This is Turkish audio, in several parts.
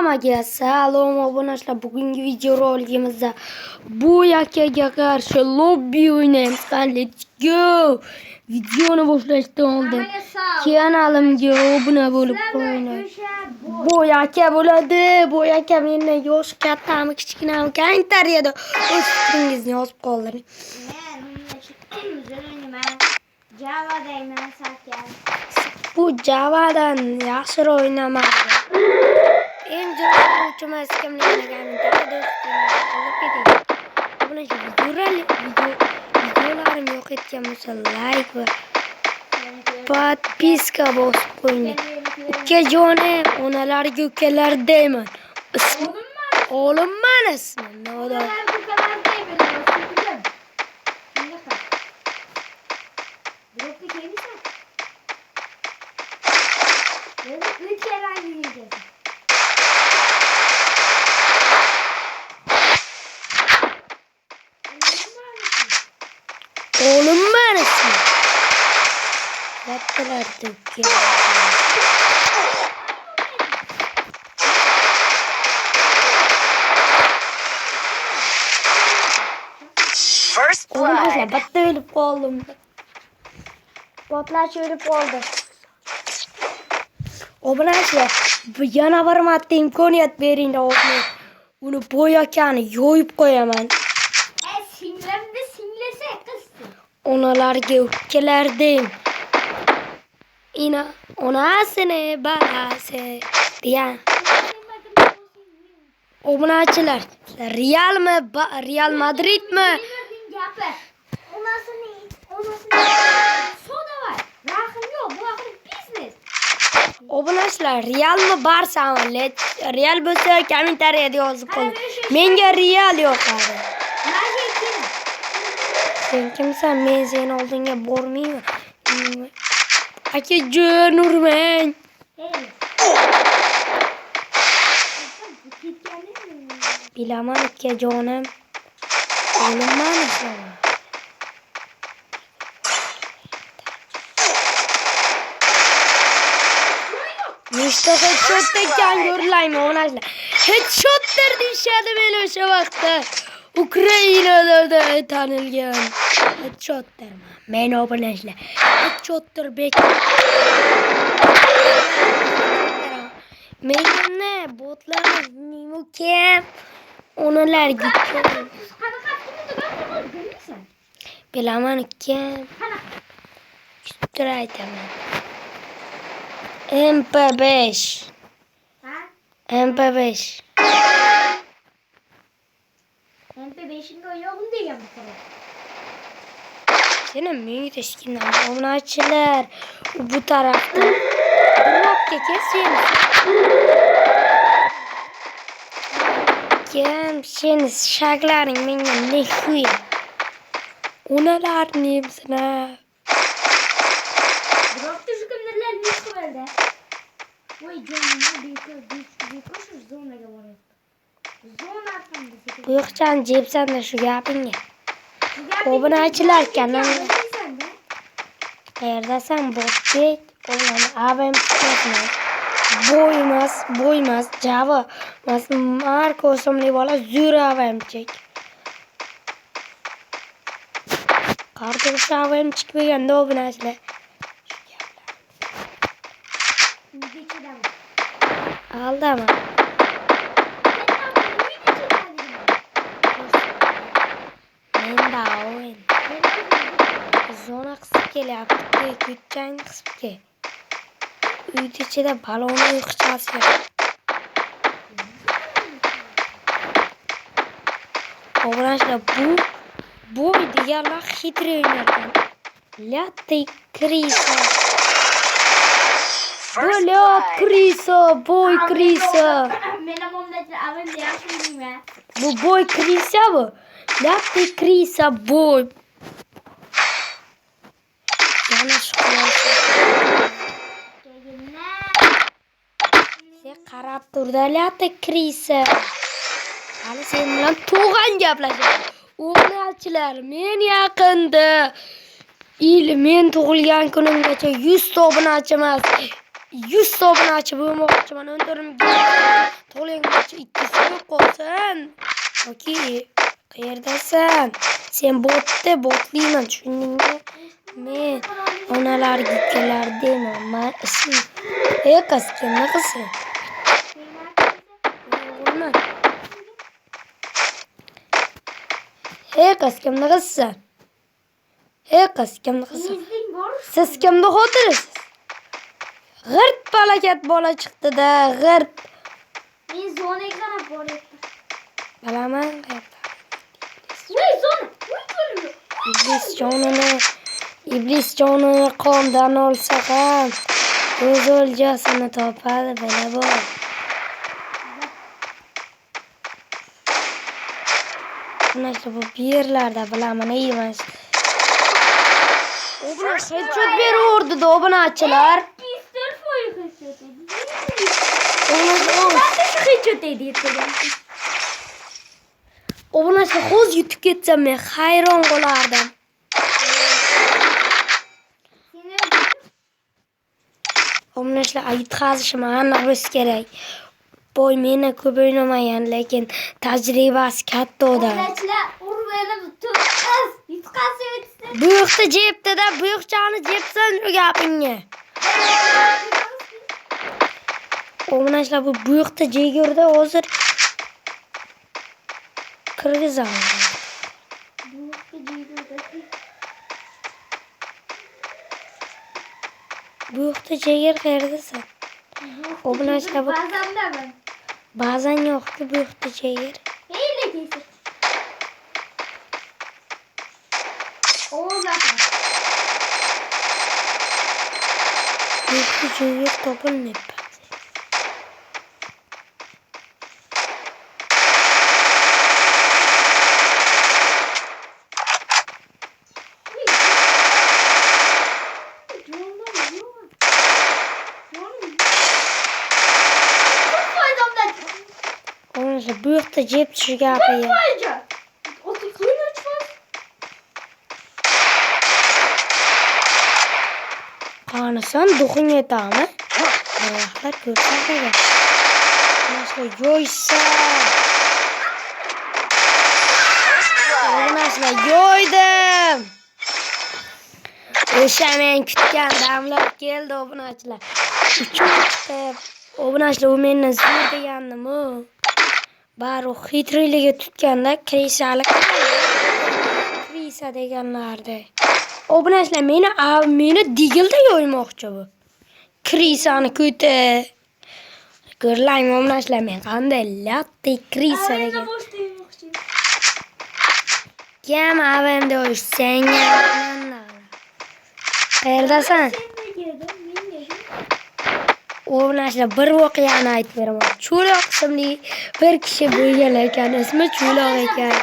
Hammaga salom obunachilar. Bugungi video roligimizda bu yakaga qarshi lobby o'ynaymiz. Let's go. Videoni boshlashdan oldin kanalimga obuna bo'lib qo'ying. Bu yaka bo'ladi. Bu yaka mendan yosh kattami, kichkinami, kommentariyada o'z fikringizni yozib qoldiring. Java'dayman salkam. Bu Java'dan yaxshi o'ynamadi. En zo'r uchmas kimligini videolarim yo'q etgan bo'lsa like va podpiska bosib qo'ying. Ukajonim, onalarga ukalar deyman. O'g'limman ismim. O'g'limman ismim. Kattalar deb First blood. Bitta o'lib qoldim. Potlash o'lib qoldi. Obunachilar, yana bir marta imkoniyat bering o'g'lim. Uni bo'yakani yo'yib qo'yaman. Singlimni singlasa qizdi. Onalarga ukalar deyim. Onasini balasi degan. Obunachilar, Real Madridmi? Onasini soda var. Rahim yo'q, bu axir biznes. Obunachilar, Realmi Barsami? Real bo'lsa kommentariyada yozib qo'ying. Menga Real yoqadi. Sen kimsan? Men sen oldinga bormayman. Akajon urmang. Bilaman akajonim. O'g'limman ismim. Nechta headshot ekan ko'rlaymi onalar. Headshotlar deyishadi men o'sha vaqtda. Ukrainada tanilgan headshotlar. Men obunachilar. Headshotlar bek. Menga botlar nimukem. Onalarga bilaman kim? Shunday aytaman. MP5. MP5. MP5'inde oynayalım diyeceğim bu kadar. Senin menga tashkindan obunachilar bu tarafda. Buroqqa kesamiz. Kim seni shaklaring menga nexuy. Onalarni hepsini. Buroqda shu kimlarlar nech qildi? Voy jonimni beko'sh zonaga boryapti. Zona arqamda. Bu yoqdan jebsanda shu gapingga. Obunachilar kanal. Qayerdasan botbek? O'g'lim abim chiqmasmi? Bo'ymas, Java. Mas Marko ismli bola zo'r avamchik. Qardosh avam chiqmaganda obunachilar. Aldama. Menda o'yin. Zona qisib kelyapti. Ko'chang qisib kel. Uyda ichida balonni uyquchasi. Obunachilar, bu deganlar xitrey o'ynayapti. Latte Krisa. Boy Krisa. Meni momlachi avvalda yaxshi o'ynayman. Bu boy Krisa bu. Latte Krisa boy. Yana shuqlar. Sen qarab turda Latte Krisa. Hali sen bilan to'g'an gaplashamiz. Obunachilar, men yaqinda men tug'ilgan kunimgacha 100 ta obunachi emas. 100 ta obunachi bo'lmoqchiman. Undirimga qo'ling ikkisi yo'q qolsin. Okey. Qayerdasan? Sen botlayman, tushundingmi? Men onalarga kelar deyman. Qas kimni qilsin? Qas kimni qilsin? Qas kimni qilsin? Siz kimni xotirasiz? G'irt balakat bola chiqdi-da, g'irt. Men zonaga qarab boryapman. Bilaman. Voy zona. Voy ko'rdim. Iblis jonini qondan olsa ham o'z o'ljasini topadi, bila bo'l. Mana shu bu yerlarda bilaman, emas. Obuna headshot beraverdi-da obunachilar. Pistol foy headshot edi. Headshot edi degan. Obunachi xo'z yutib ketsam men hayron qolardim. Obunachilar yutqazishim aniq bo'lsa kerak. Boy meni ko'p o'ynamagan, lekin tajribasi katta odam. Obunachilar urverib turibsiz. Yutqazib Bu yoqda jebda-da, bu yoqchani jebsan shu gapingga. Obunachilar bu yoqda jegurda hozir kirgizaman. Bu yoqda jeger qayerdasan? Obunachilar bu Bazamdaman. ba'zan yo'q-ku bu yoqda jeger. Eyle kesir. Oğuzakın. Bu yoqda jeger topilmayapti. Bu yoqda jeb shu gapiga. Qanasan duxing yetami? Allohlar ko'rsatadi. Nasıl yoysa. Nasıl yoydim. O'sha men kutgan damlar keldi obunachilar. Uchib chiqib. Obunachilar u mendan zo'r degandim-ku. Bari xitriligiga tutganda krisa deganlardi. Obunachilar meni digilda yo'ymoqchi bu. Krisani ko'ti. Ko'rlang obunachilar men qanday latte krisa degan. Kim avamda o'sh senga. Qayerdasan? Obunachilar bir voqeani aytib beraman. Cho'loq ismli bir kishi bo'lgan ekan, ismi Cho'loq ekan.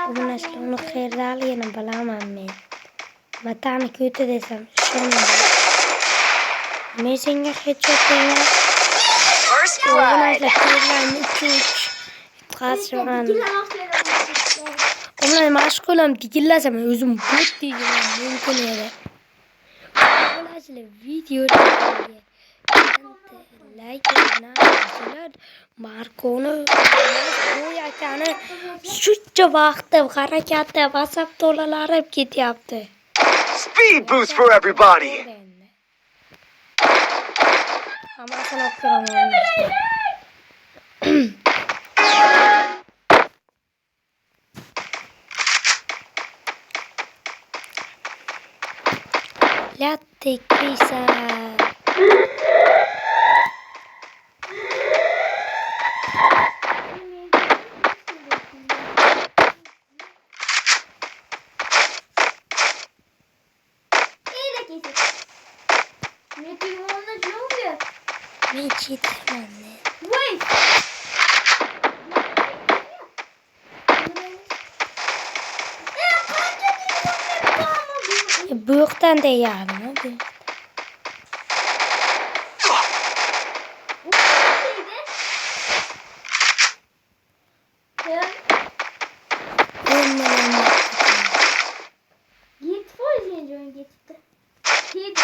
Obunachilar uni qayerdaligini bilaman men. Vatani ko'ti desam, shuni. Men senga headshot deyman. First blood. Obunachilar qayerlarni qashiman. Obunachilar mashg'ulam digillasam o'zim bot deyman mumkin edi. Obunachilar videolarga like qilinglar. Markoni bo'yakani shuncha vaqtda harakatda WhatsApp to'lalarib ketyapti. Speed boost for everybody. Hammasini olib kiraman. Latte krisa. Bu yoqdan deyardim. Git foyz oyun geçti. Git.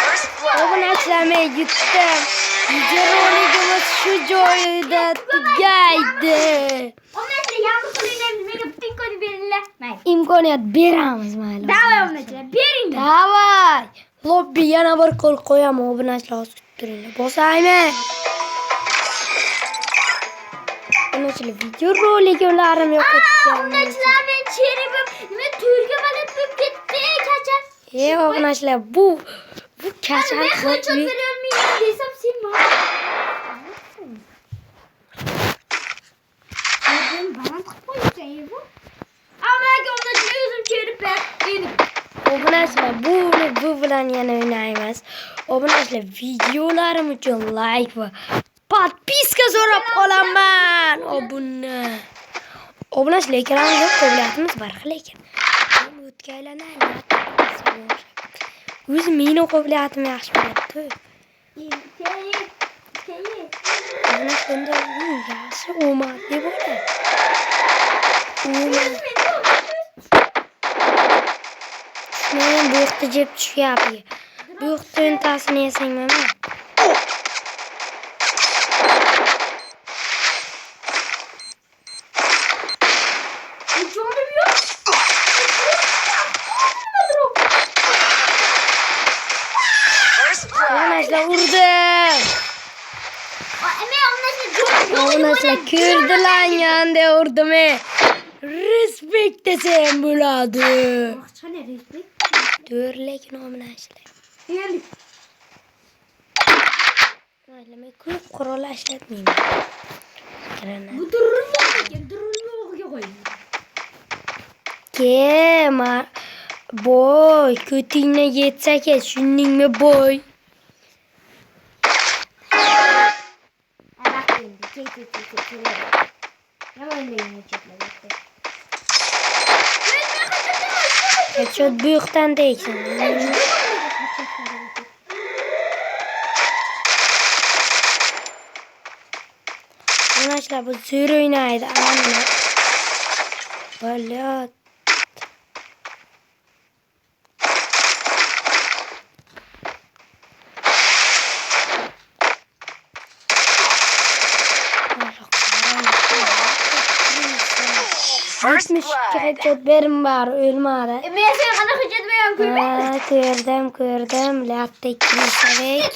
First blood. Obunachilarga yutdim. Videorolikimiz shu joyida tugaydi. Obunachilar yangi qo'linglarni menga butun ko'rib beringlar. Mayli. Imkoniyat beramiz mayli. Davay obunachilar, beringlar. Davay. Lobby yana bir qo'l qo'yaman. Obunachilar hozir kutib turinglar. Bosaymi? Obunachilar videoroliklarimiz yo'qotgan. Obunachilar men cheribim, nima to'rga balet bo'lib ketdi, kachar. Obunachilar bu kachar Men qachon berolmayman desam sen men baland qilib qo'ysan bu. Amaga obunachilar o'zim cherib ber. Obunachilar bu bilan yana o'ynaymiz. Obunachilar videolarim uchun like va podpiska so'rab qolaman. Obunachilar ekranimizda qo'liyatimiz bor lekin o'tkaylanaylik. O'zi meni qo'liyatim yaxshi bo'ladi. Mana shunda yaxshi omad deb o'ylayman. Men bu yoqda jeb tushyapti. Bu yoqda o'ntasini yesangman. Jonim yo'q. First blood. Obunachilar urdim. Obunachilar ko'rdilar urdim. Respekt desam bo'ladi. Qachon respekt? Dur lekin obunachilar. Endi Men ko'p qurol ishlatmayman. bu durulmoqga qo'y. Kema boy ko'tingni yetsa-ke, tushundingmi boy? Bak endi, ket. Nima o'ynayman chetlarga. Headshot bu yoqdan deysan. Obunachilar bu zo'r o'ynaydi. Ammo Balat. First Gitmiş blood. headshot berim var ölmedi. Men seni qanaqa hujjat bergan ko'rmayman. Ko'rdim. Lapda kirsavek.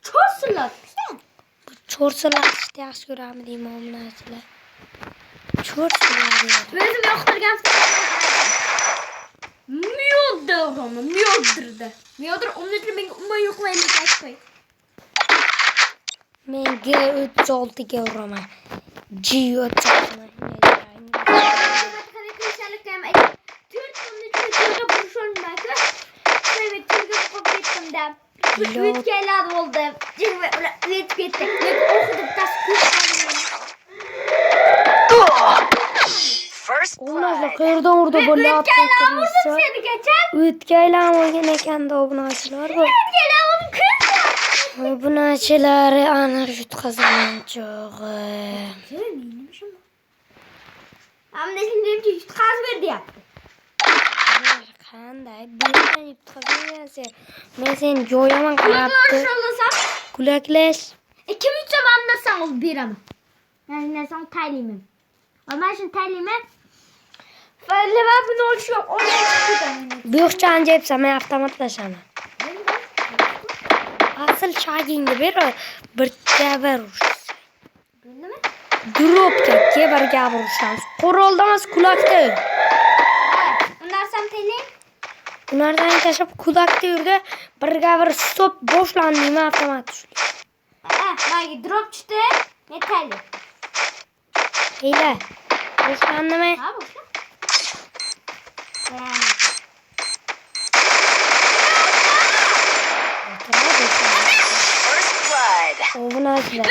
Cho'rsinlar. Cho'rsalar işte yaxshi ko'ramiz deyman obunachilar. Cho'rsalar. O'zim yoqtirgan. Miyoldirdi. Miyodir umidli menga umuman yo'qlaydi aytmay. Menga 36 ga uraman. G'86. O'tkaylar bo'ldi. Yetib ketdi. O'qidib First Obunachilar blood. qayerdan urdi bu lapda kirsa? seni kechar. O'tkaylar olgan ekanda obunachilar bu. O'tkaylar uni ko'rdi. Obunachilar ana yutqazaman chog'i. Ammo shunday yutqaz beryapti. Qanday? Bundan yutqazmaysan. Men seni joyaman qarabdi. Kulaklash. Kim yutsam amdasan ol beraman. Men sen taylayman. Ama shuni taylayman. Fayla buni olish yo'q. Bu yoqdan jepsa men avtomatlashaman. Asıl shagingni ber, birga ber urush. Nima? Dropga birga urushamiz. Qurolda emas, kulakda. Unarsam taylay. Ulardan tashab kulakda yurdi. Birga bir stop boshlandimi avtomat tushdi. Magi drop tushdi. Men tayli. Hiyla. Boshlandimi? Ha, boshla. First blood. Obunachilar.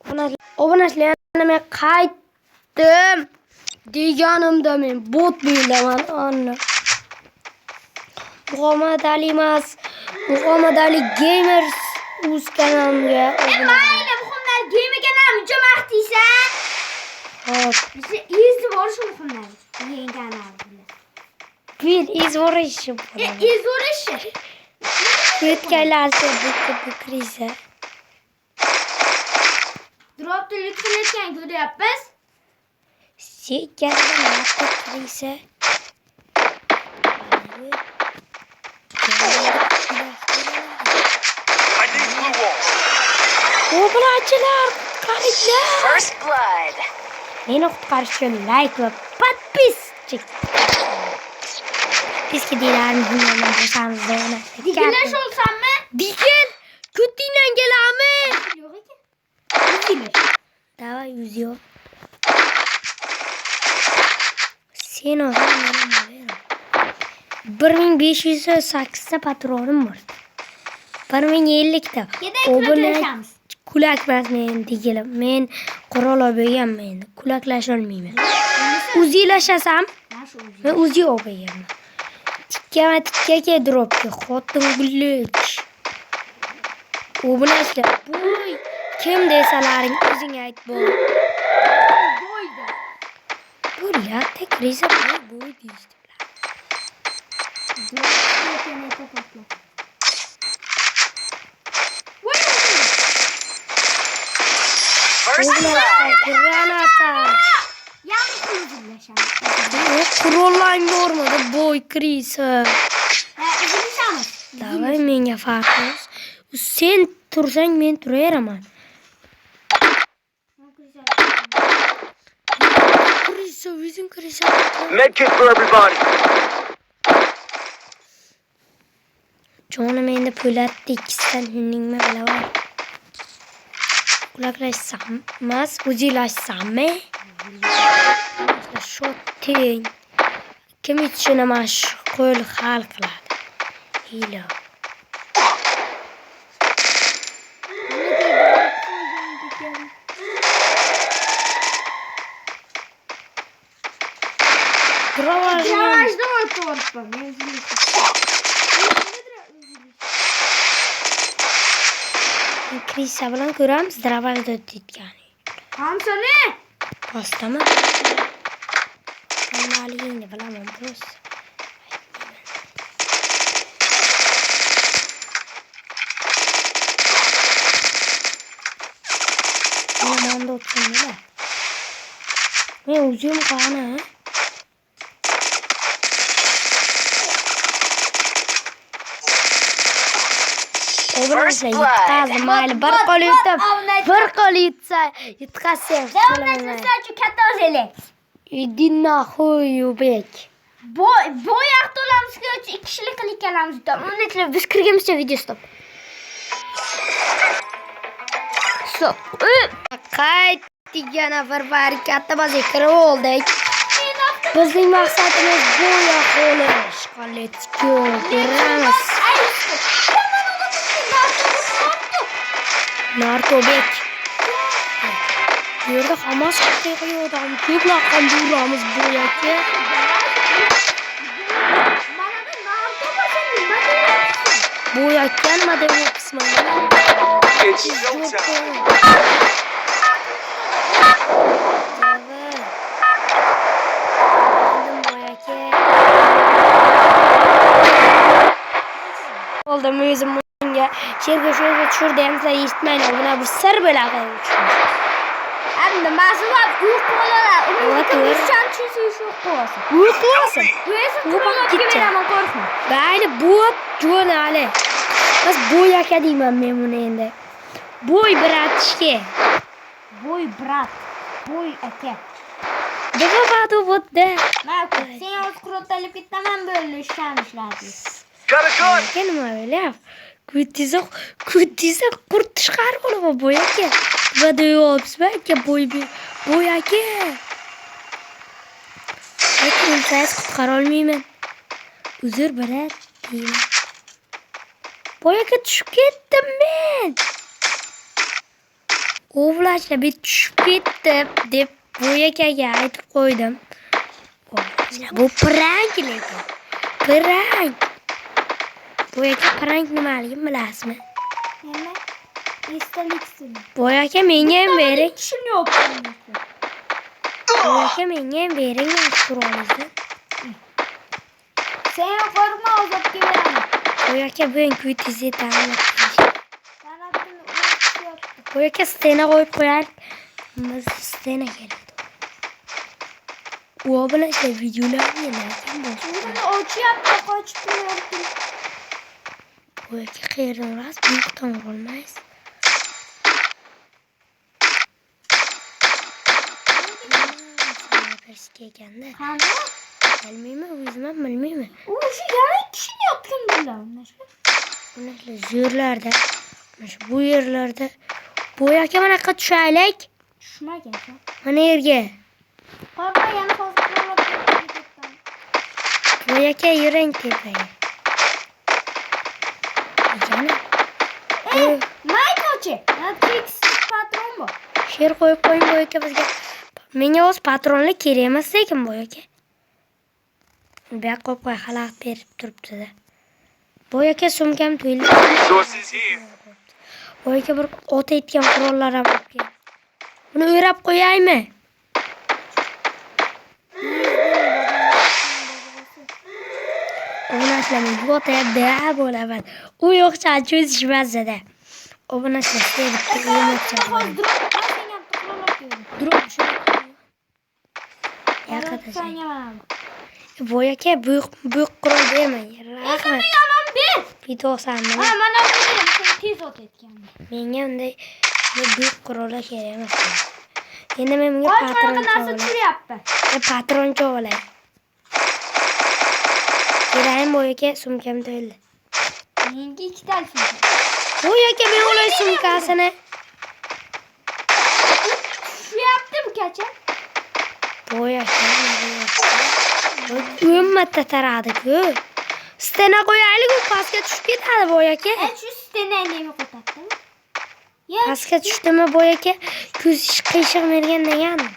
Bo'ldi. Obunachilar, men qaytdim. Deganimda men bot bo'laman ana. Muhammad Ali emas. Muhammad Ali Gamers o'z kanalimga obuna. Mayli, muhimlar gemiga ham jo'maqtiysan. Hop. Bizi izdi bor shu muhimlar. Yengani. Bil izvorishi. Izorishi. O'tganlarcha bukriza. Dropni yutqilayotgan ko'ryapmiz. Sekarda bukriza. I need blue wall. Obunachilar, qutqarishlar. First blood. Meni qutqarish uchun like va podpiska. Podpiska deylarni bundan bo'lsamiz deyman. Digillash olsammi? Digil, kutingdan kelami? Yo'q ekan. Digillash. Davay uziyor. Sen o'zing menga ber. 1508 ta patronim bor. 1050 ta. Kedak kulak emas men digilim. Men qurol olganman endi. Kulaklash olmayman. Uzilashasam, men uzi olganman. Tikka dropga xotin gullik. Obunachilar, boy kim desalaring o'zing ayt bo'l. Bo'ydi. Bu latte kriza boy deydi. First blood. Granata. Yangi uzillashamiz. Qurollang bormadi boy kriza. Uzillashamiz. Davay menga farqimiz. Sen tursang men turaveraman. Kriza, o'zing kriza. Medkit for everybody. Jonim endi po'latdi ikkisidan huningmi bilaman. Kulaklashsam emas, o'zilashsammi? Shoting. Kim ishini mashg'ul hal qiladi. Hilo. Garajda o'tiribman. Krisa bilan ko'ramiz, dravajda o'tayotgani. Hamsani? Postami? Qanaligingni bilaman, bros. Yomonda o'tsinlar. Men o'zim qani? Obunachilar yutqazdim, mayli bir qo'l yutib, bir qo'l yutsa yutqazsam. Sizlar uchun katta o'zinglar. Иди нахуй, Yubek. Boy aqto'lamizga 2 kishilik qilib kelamiz. O'netlar biz kirganimizcha video stop. Stop. Qaytgan nafar katta bazga kirib oldik. Bizning maqsadimiz bu aholi ishg'olga ko'ramiz. Narkobek. Bu yerda hammasi haqiqiy odam. Ko'plab duramiz bu yerga. Bu yerga nima deb qisman? It's showtime. Oldum o'zim bunga sherga tushirdi hamsa eshitmaydi. Buna bir sir bo'ladi. Endi mas'ullar uyqular. Uni chanchisi shu qo'yasa. Uyqusin. Bu paketga beraman, qo'rqma. Bayli bot jo'nali. Biz boy aka deyman men buni endi. Boy bratishga. Boy brat. Boy aka. Nima va'da bo'tdi? Sen o'z quroltalib ketaman bo'lishamiz. Got a gun. Boyaka nima o'ylab? Kutiza qurt chiqarib olaman boyaka. Va deyapsiz aka boyaka. Lekin siz qutqara olmayman. Uzr birat deyman. Boyaka tushib ketdim men. Ovlashlar bet tushib ketdim deb boyakaga aytib qo'ydim. Bu prank lekin. Prank. Boyaka prank nimaligini bilasizmi? Nima? Esdaliksin. Boyaka menga ham bering. Tushunyapman. Boyaka menga ham bering qurolingizni. Sen qo'rqma, ozodga beraman. Boyaka bu kutizni ta'minlab Tanatini urishyapti. Boyaka stena qo'yib qo'yar. Biz stena kerak. U bilan videolarni yo'lladim. Buni ochyapti, qochib turibdi. Boyaka qayerdan ras buyukdan olmaysiz. Ekanda. Qani? Bilmayman, o'zim ham bilmayman. U shu yana kishini yotgan bilan. Mana zo'rlarda, mana bu yerlarda boyaka mana yoqqa tushaylik. Tushmagan. Mana yerga. Qo'rqma, yana hozir qolib ketdim. Boyaka yuring tepaga. Yana. Maykochi, Netflix patron bu. Sher qo'yib qo'ying boyaka bizga. Menga o'z patronlik kerak emas lekin boyaka. Bu yoqqa qo'y xalaqit berib turibdi-da. Boyaka sumkam to'yildi. Resources here. Boyaka bir ot etgan qurollar ham olib kel. Buni o'rab qo'yaymi? O'ynashlamay yotayapti bo'laman. U yo'qcha cho'zishmazda. O'ynashlasam bitta emotsiya. Drop shu. Yaqinda. Boyaka buyuk qurol bermang. Rahmat. Yaman ber. Pitosanmi? Ha, mana bu sen tez ot etgan. Menga unday buyuk qurollar kerak emas. Endi men bunga Qo'y patron narsa olaman. tushiryapti. Patron olay. Kelayim boyaka sumkam to'ldi. Menga ikkita sumka. Boyaka men olay sumkasini. Tushyapti bu kacha. Boyaka. Ummatda taradi-ku. Stena qo'yaylik, u pastga tushib ketadi boyaka. Shu stenani nima qo'yapti? Pastga tushdimi boyaka? Ko'z qiyshiq mergan deganmi?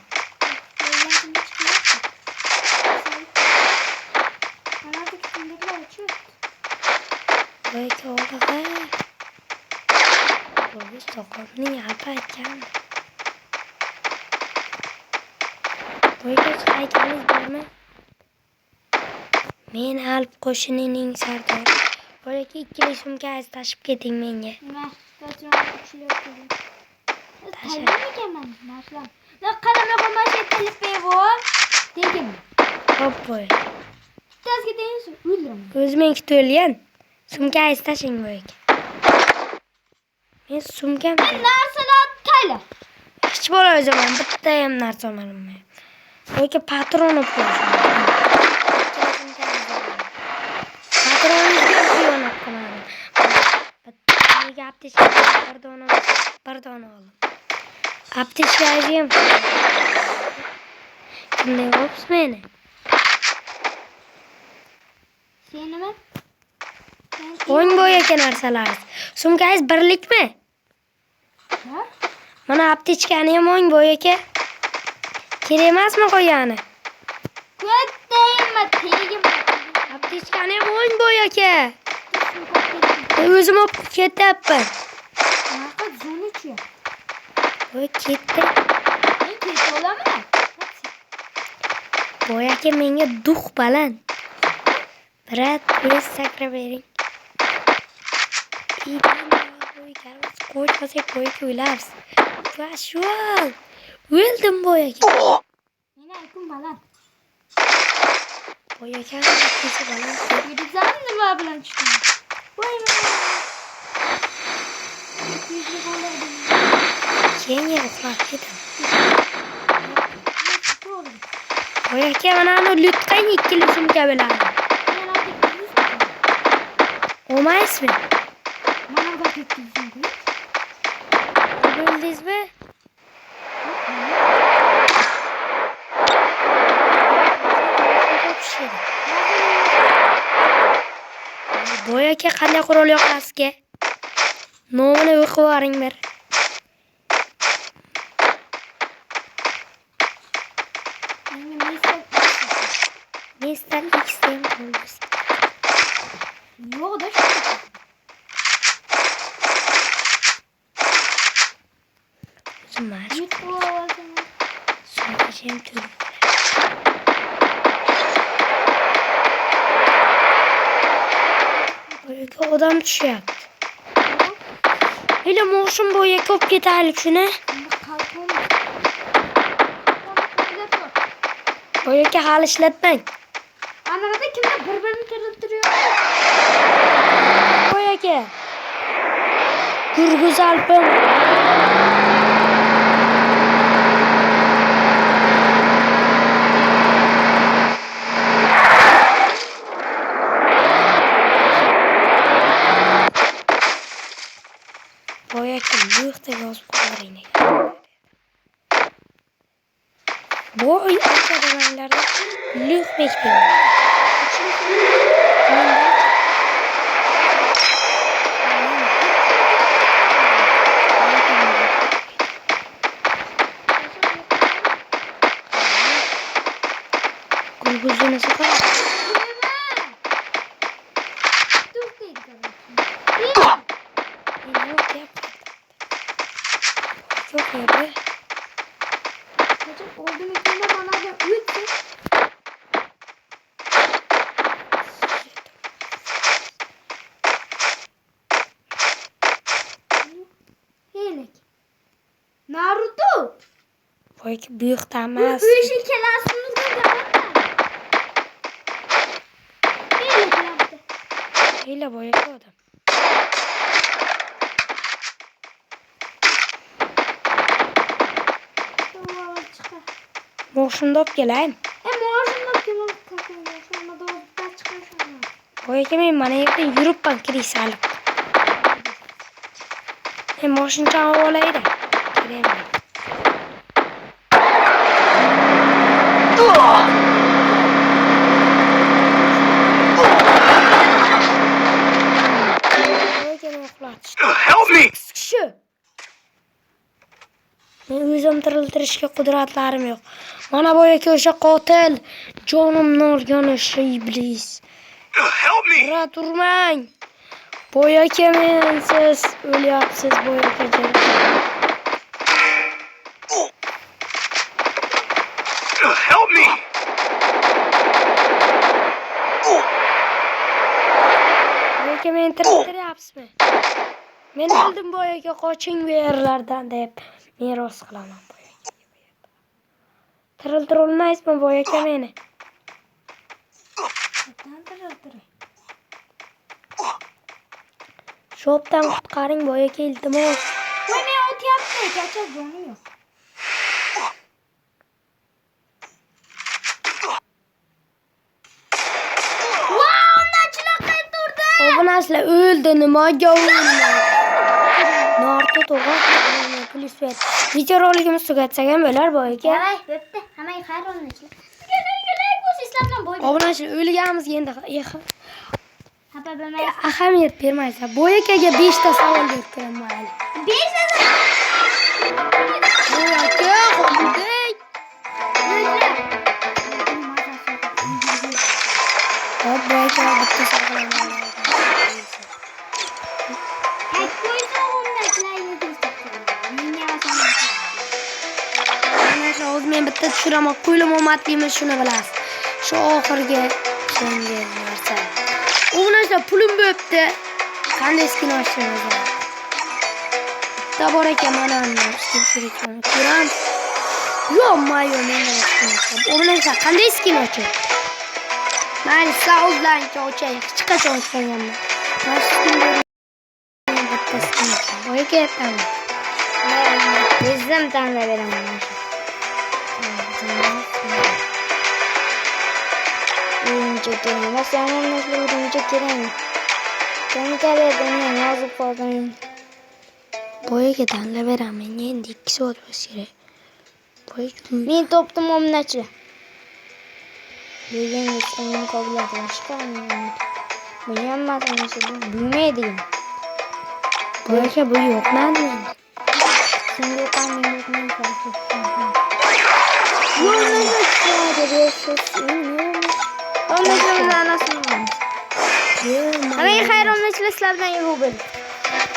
Boyaka o'g'li. Bu soqolning alpa ekan. Boyaka qaytamiz bormi? Men alp qo'shinining sardori. Boyaka ikkili sumkangizni tashib keting menga. Nima? Patron tushyapti. Tayyormikanman, narsa. Na qarama qo'ymasga telif berib. Tegim. Hop boy. Bittasiga tegsin, o'ldiraman. O'zimniki to'lgan. Sumkangizni tashing boyaka. Men sumkam. Narsalar tayyor. Hech bo'la o zaman bitta ham narsa olmayman. Boyaka patron olib qo'yishim. Patroningizga xiyonat qilmadim. Nega aptechka bir dona oldim. Aptechkani ham kimday olibsiz meni? Sen nima? O'ng boyaka narsalaringiz. Sumkangiz birlikmi? Ha? Mana aptechkani ham o'ng boyaka. Kerak emasmi qo'ygani? Ko'tdaymi, tegim. Aptechkani ham o'ng boyaka. O'zim olib ketyapman. Naqa zo'nichi. Voy ketdi. Men ketib olaman. Boyaka menga duh baland. Brat, biz sakrab bering. Qo'y qilsak qo'yga o'ylabsiz. Va shu. O'ldim boyaka. Meni aytdim baland. Boyaka kesi baland. Yuribsan nima bilan tushding? Voymi. Keyin uxlab kedim. Boyaka mana uni lutqang ikkili sumka bilan. Olmaysizmi? Bana da teklifin koy. Bildingizmi? Boy aka qanday qurol yoqasizga? Nomini o'qib yuboring bir. Mister X'den qoldi. Yo'q da shu. Zimar. Yutqazim. Söyleyeceğim türlü. Boyaka odam tushyapti. Hele moshim boyaka olib ketaylik shuni. Boyaka hali ishlatmang. Anaqada kimlar bir-birini tiriltiriyor? Boyaka. Gurguz alpim. Boyaka lüxte yozib qo'ying. Boy aka-damanlarda lüx bekliyor. Gurguz'u nasıl kaldı? Dur değil kadar. Yok ya. Çok iyi be. Hocam oldu miktarda bana da 3 Helek. Naruto. Boyaka büyük damas. Bu işin kelasımızda devam. Helek yaptı. Hile boyaka adam. Tamam çıkar. Moshimda olib kelaymi? Maaşımda kimin takılıyor? Şuna da orada çıkar şuna. Boyaka men mana yerda yuribman kirisalib. Moshinchani olib olayda. Kelayman. Boyaka uxlatishdi. Help me! Kishi. Men o'zim tiriltirishga qudratlarim yo'q. Mana boyaka o'sha qotil jonimni olgan o'sha iblis. Help me! Ura turmang. Boyaka men siz o'lyapsiz boyakaga. Help me! Boyaka meni tiriltiryapsizmi? Men bildim boyaka qoching bu yerlardan deb meros qilaman boyaka. Tiriltira olmaysizmi boyaka meni? Shopdan qutqaring boyaka iltimos. Bu ne ot yaptı? Gerçek donuyor. Wow, ondan durdu. Obunasizlar o'ldi nimaga o'ldi? Naruto to'g'ri. Polis ver. Video roligimiz tugatsak ham bo'lar boyaka. Yaray, bitti. Hemen kahrolun içine. Gel, bu İslam'dan boy. Obunasizlar o'lganimizga endi Hapa ben ahamiyat bermaysizlar. Boyakaga 5 ta savol berib kiraman hali. 5 sene. Boyaka qo'lday. Hop boyaka bitta savol. Tek koysa onunla çileğini göstereceğim. Yine aşağı. Hozir men bitta tushiraman. Qo'lim omadlimi shuni bilasiz. Shu oxirgi so'nggi narsa. U narsa pulim bo'pti. Qanday skin ochishimiz kerak? Bitta bor ekan mana uni skin tushirishim. Ko'ram. Yo-mayo menga skin. U narsa qanday skin ochib? Men sauzdan ochay. Hech qachon ochmaganman. Mana skin bitta skin. Voy ketdim. Özlem tanrı veremem. Oyuncak gelmez. Sen nasıl oyuncak gelemiyor? Tanıtlardan yazıp koydum. Boyaga tanlayveraman. Endi 2 soat bo'lsa kerak. Boyaga Men topdim omnachi. Degan ismini qabul qilishgan. Bu hammasini bilmaydi. boyaga bu yo'qmadi. Şimdi kanun Ama hayır onun içleslerden yok böyle.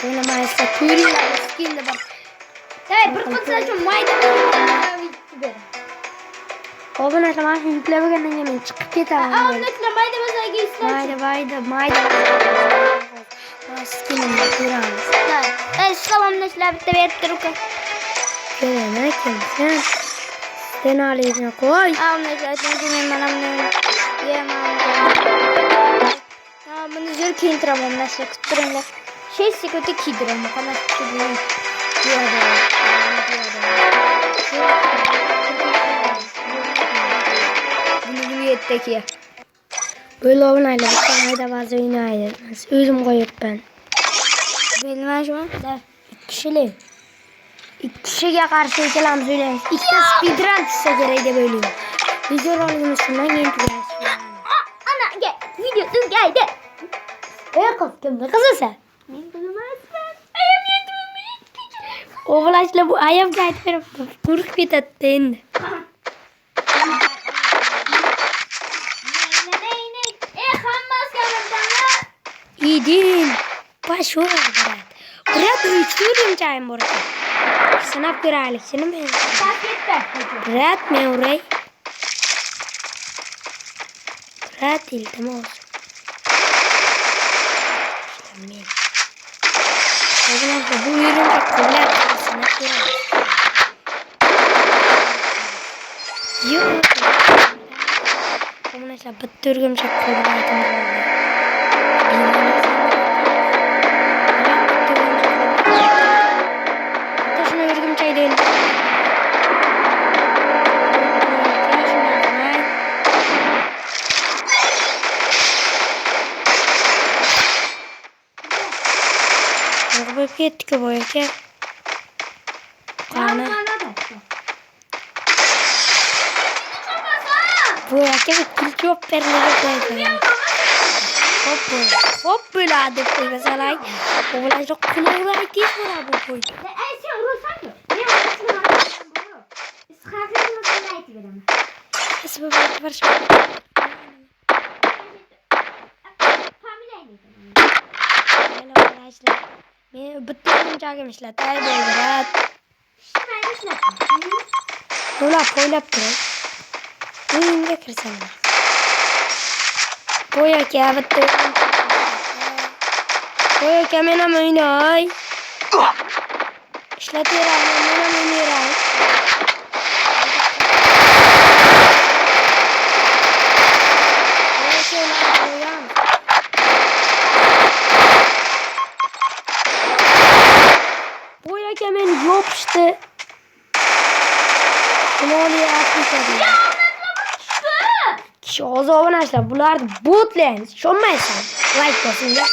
Böyle maalesef kuyruğuyla skill'de bak. Evet, bir kız saçım mayda O ben açlamam şimdi yüklemekten yemin çıkıp gidelim. Aa, onunla mayda mesela giysiler. Mayda. Skill'inde kuyruğumuz. Evet, salam nesler bitti verdir okey. Gelene kimsin? Sen alayına koy. Aa, nesler çünkü ben anamın yemem. Aa, bunu zor kiyintiramam nesler kutturumla. Şey sıkıntı kiydirim. Bana kutturuyorum. Bunu gibi yetteki. Böyle oynayla bir tane de bazı oynayla. Özüm koyup ben. Bilmem şu an. İki kişili. İki kişiye karşı ikilem söyleyeyim. İki de speedrun tutsa gereği de böyle. Video rolümüz şundan yeni tüyersin. Ana gel. Videosun geldi. Kız kimde kızı sen? Benim kızım Aslan. Ayağım yedim. O flaşla bu ayağım kaydı verip kuruk bir tattın. İyiydim. Baş var Berat. Berat uyuşturuyorum çayım burada. Sınıf kırarlık seni mi? Berat ben orayı. Berat değil tamam olsun. İşte ben. O zaman da bu ürünce kullar sınıf kırarlık. Yok. Kamu nasıl betul cak kullar Kettik boya ke. Kana. Boya ke bir çok perli Hop böyle adet koy mesela. O böyle çok kulağına ait var bu koy. Esbab var şu. Ben betul cakmışlar. Tay Berat. Poylap dur. Ne kirsen. Boya ke betul. Boya ke mena oynay. İşletiyorum mena oynayıram. Hemen yok işte. Ne oluyor artık? Kişi o zaman arkadaşlar bunlar bootlen. Şunmaysan. Like basın ya.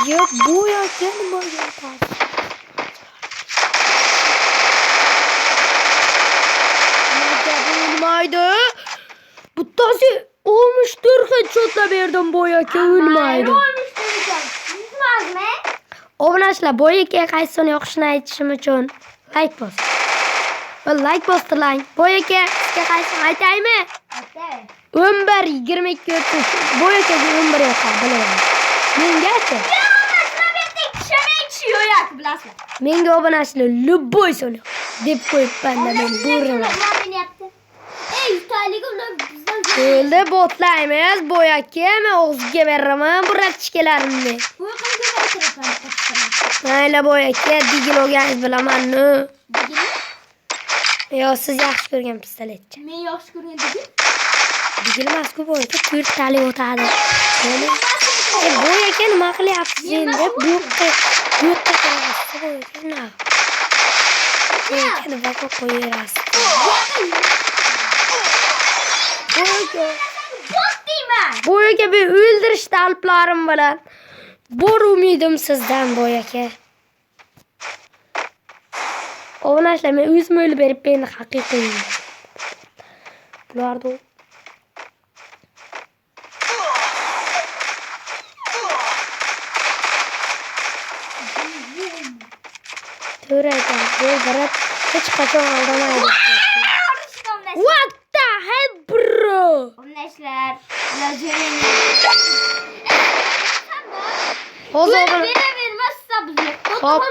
Yok bu ya gelin böyle. Haydi. Bu taşı olmuştur headshot'la verdim boya ki ölmeydi. Arkadaşlar boya ki kaçsın yokuşuna yetişim için like bas. Like bastırlayın. Boya ki kaçsın aytay mı? Ömber 22 ötüş. Boya ki ömber yapar. Men gerçi. Menge arkadaşlar lübboy söylüyor. Dip koyup ben de burum. Öyle botlaymayız boya ki mi ozge veririm burak çıkelerimdi. Öyle boya ki digil o genç bilemem ne. Yo siz yaxshi ko'rgan pistoletchi. Men yaxshi ko'rgan digil. Digil emas ku boya ki 4 tali o'tadi. Boya ki nima qilyapsiz endi? Bu yoqqa qarayapsiz boya ki nima? Hadi bak koyuyoruz. Bot deyman. Bu aka bir öldürüş talplarim bilan. Bor umidim sizdan bu aka. Oğlanlar men özüm öyle berip beni haqiqiy. Bular da Töreyken bu berat hiç kaçan aldamaydı. What the hell bro? Omleşler. Lazerini. O zaman Vermez sabzı. Hop.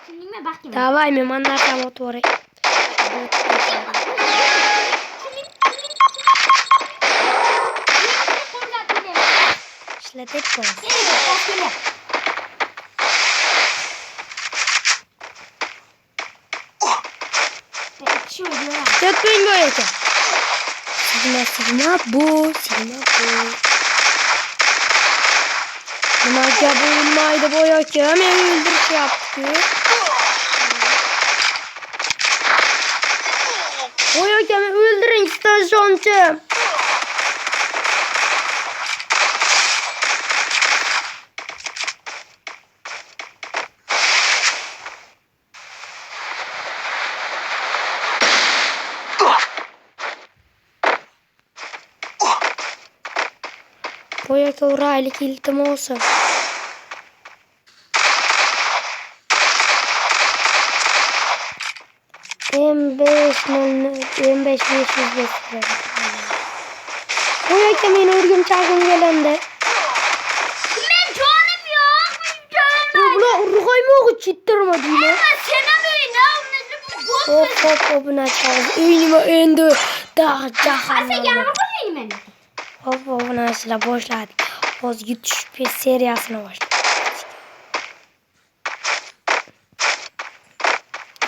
Şimdi bakayım. Давай, меманlar там отвори. İşletip koy. Dökmeyin böyle ki. Sigma bu. Buna kabulmaydı boya ki. Hemen öldürüş yaptı. Boya ki hemen öldürün stasyoncu. Boya ki oraylık iltim olsun. M5 505 Boya ki men örgüm çağım gelende. Ben canım yok. Canım. Ula ruhayma oğu çittirme diyene. Ama sana böyle ne olmuş? Hop ne çağız. Öynüme öndü. Dağ cahanım. Sen yanıma koyayım beni. Hop nasıl boşladık. Oz yutuş bir seriyasına başladık.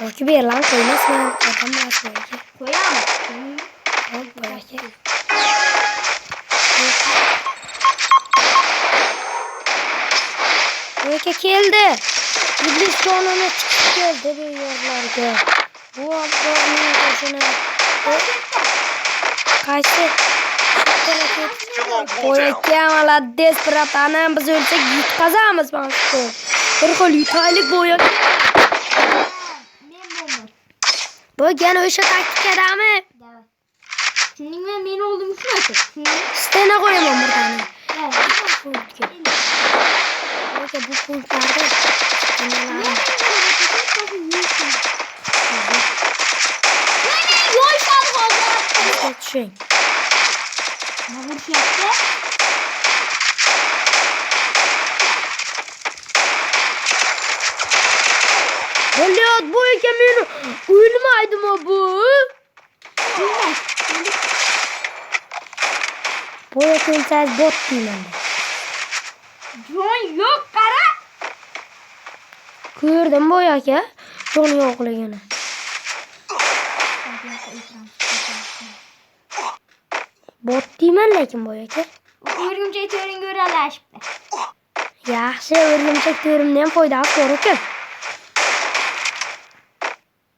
Orki bir lan koymaz mı? Adam var koyacak. Koyamam. Hop koyacak. Koyacak geldi. İblis sonuna çıkıp geldi bir yollarda. Bu ablanın başına. Kaçtı. Koyacak ala desperat anam biz ölsek yutkazamız bankı. Bir kol yutaylık boyak. Bu gene öyle taktik adamı. Şimdi ben oldum şu nasıl? Sitene koyamam buradan. Evet. Peki bu kullarda. Şey. Ne bu yaptı? Boliyat bu ekemini ölmeydi mi bu? Bu ekemini bot değil mi? John yok kara. Gördüm bu ya. John yok yine. Bot değil mi lekin bu eke? Örümcek törün görələr. Yaxşı örümcek törümden foyda korup.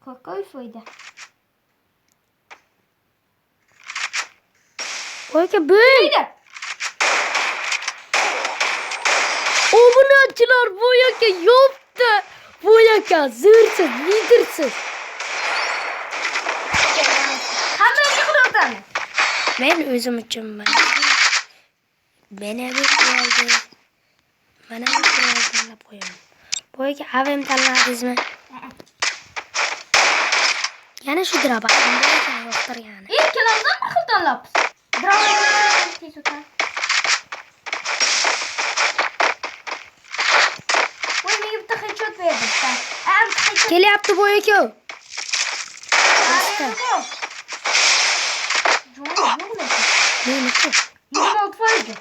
Kakao foyda. Bu eke böyle. Haydi. O bunu açılar bu eke yoktu. Bu eke zırsız, lidersiz. Hamıcı buradan. Ben özüm için ben. Bana bir geldi. Bana bir geldi. Bu eke avem tanladınız mı? Yani şu dira bak. Bu eke yoktur yani. İyi kelamdan mı kıldan laps? Drama tisutan. Oy ne gibi headshot verdim sen. Headshot. Gel yaptı bu eke. İşte. John yok mu? Benim iki. 26 faydı.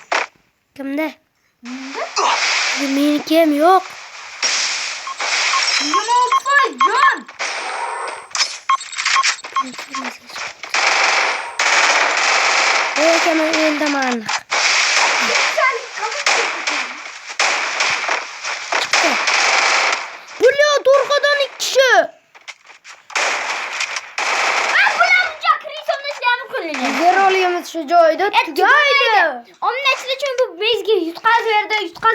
Kimde? Neydi? Benim ikim yok. 26 faydı John. Bu eke ben öldüm anlık. Bu ne durgadan iki kişi. joyida tugaydi. Obunachilar uchun bu bizga yutqazib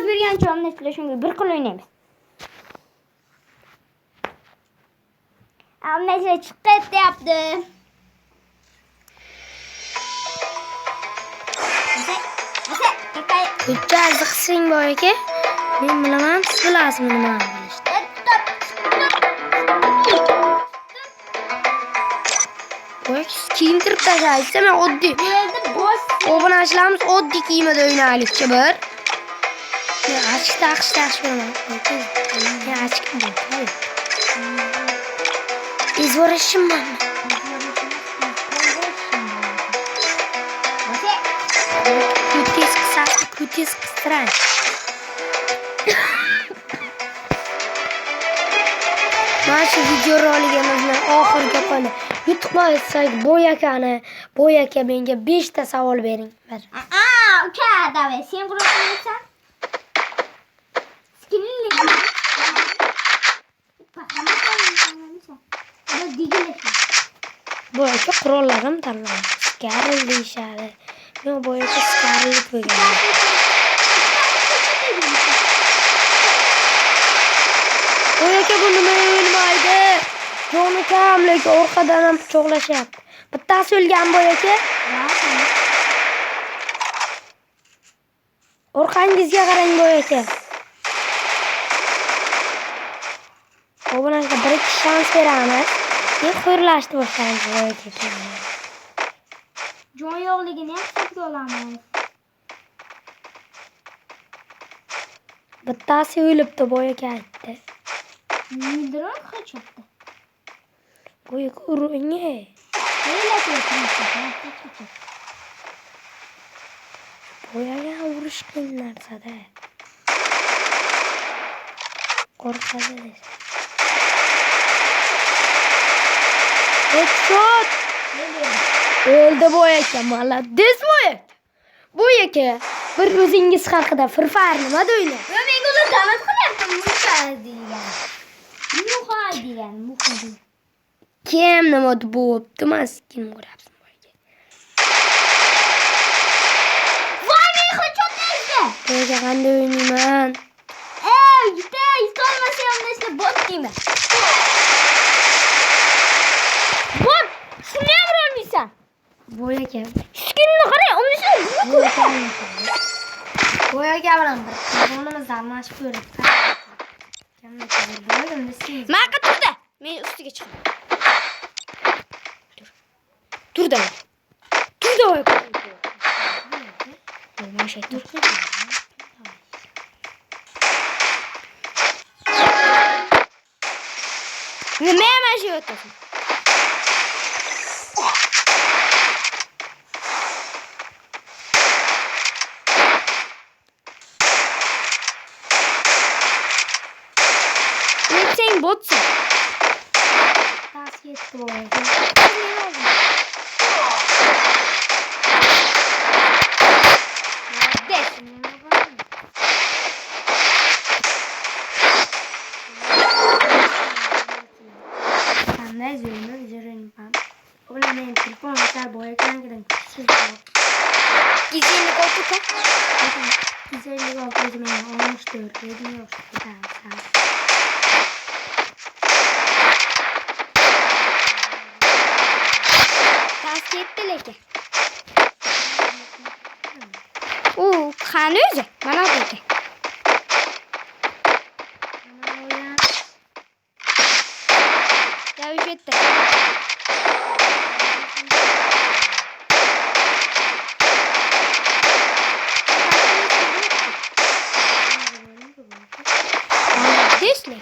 bergancha obunachilar uchun bir xil o'ynaymiz. Obunachilar chiqib deyapti. Hujjat qilsang bor aka. Men bilaman, siz bilasizmi nima qilishni. Voy, kiyintirib tashlaysiz, men oddiy. Obunachilarimiz oddiy kiyimda o'ynaylikchi bir. Men achib taqsh bilaman. Men achib qo'ydim. Izvorishimman. Kutis qistirang. Mana shu video roligimizni oxiriga qo'ydi. YouTube Bo'yaka menga 5 ta savol bering. Uka, davay, sen qurolsan. Skinlik. Bo'yaka qurollarim tanlaydi. Skarl deyishadi. Men Bo'yaka skarllik bo'lgan. Bo'yaka bu nima o'ynamaydi? Joni kamlik orqadan ham pichoqlashyapti. Bittasi o'lgan Bo'yaka. Orqangizga qarang Bo'yaka. Obunachiga bir ikki shans beramiz. Men xo'rlashni boshlaymiz Bo'yaka. Jon yo'qligini hisobga olamiz. Bittasi o'libdi Bo'yaka aytdi. Nidron qochibdi. Bo'yaka uringa. Bo'yaka urish qiyin narsada. Qo'rqadi. Headshot. O'ldi Bo'yaka, malades Bo'yaka. Bo'yaka, bir o'zingiz haqida firfar nima o'ylang? Men uni da'vat qilyapman, muha degan. Muha degan. Kim nima bo'pti, maskin ko'ryapsiz Bo'yaka. Voy, men qochib deydi. Bo'yaka qanday o'ynayman? Yutolmasa hammasini bot deyman. Bot, shuni ham olmaysan. Bo'yaka. Skinni qarang, omisi. Bo'yaka bilan bir qo'limizni almashib ko'rdik. Maqa turdi. Men ustiga chiqaman. Turdi. Mana shu tur. Nima mana shu o'tasan? Sen botsun. Tas ketdi Bo'yaka. Qanday zo'rman. Ular men telefon o'tar Bo'yakadan kuchsiz bor. Gizini qo'yib Güzellik oldu men olmuştur. Dedim yok. Tas ketdi lekin. Qani o'zi? Mana bu ekan. Ya o'sha Disney.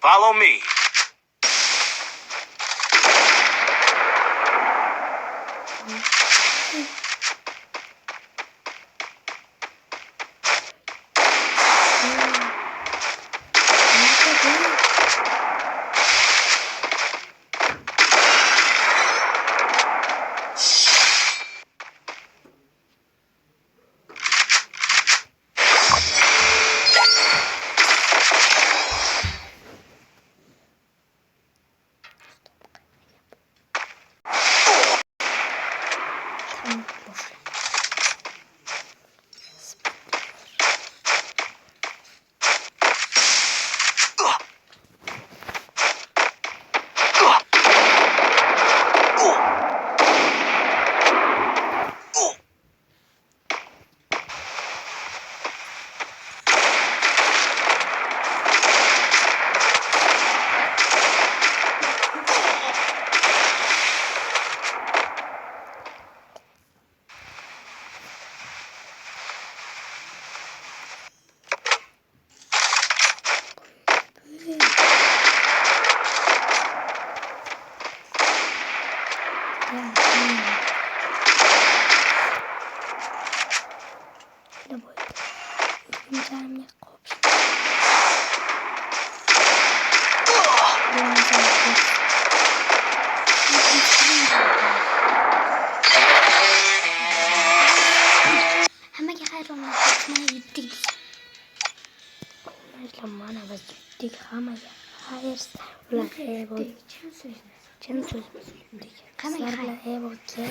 Follow me. Hammaga hayronman. Mana yetdik. Mana biz yutdik hammaga. Hayır. Ular bo'ldi. Chin so'zimiz yutdik. Sizlar bilan bo'ldi.